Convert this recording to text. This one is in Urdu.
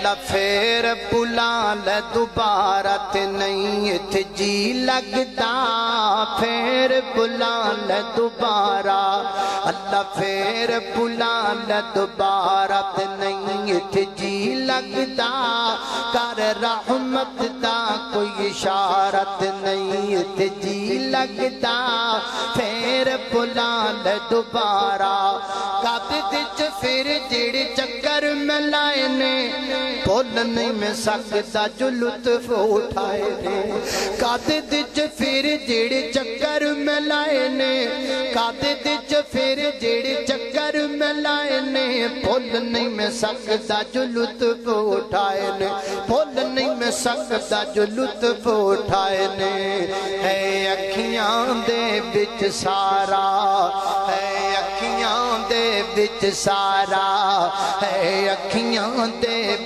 اللہ پھر بلا لے دوبارہ تے نہیں اتھے جی لگتا، پھر بلا لے دوبارہ، اللہ پھر بلا لے دوبارہ تے نہیں اتھے جی لگتا، کر رحمت دا کوئی اشارت نہیں اتھے جی لگتا، پھر بلا لے دوبارہ، قابد وچ پھر جڑے چکر میں لائے نے بول نہیں میں سکتا جو لطف اٹھائے نے، قابد وچ پھر جڑے چکر میں لائے نے، قابد وچ پھر جڑے چکر میں لائے نے، بول نہیں میں سکتا جو لطف اٹھائے نے، بول نہیں میں سکتا جو لطف اٹھائے نے، ہے اکھیاں دے وچ سارا، ہے اکھیاں دے وچ سارا، ہے اکھیاں دے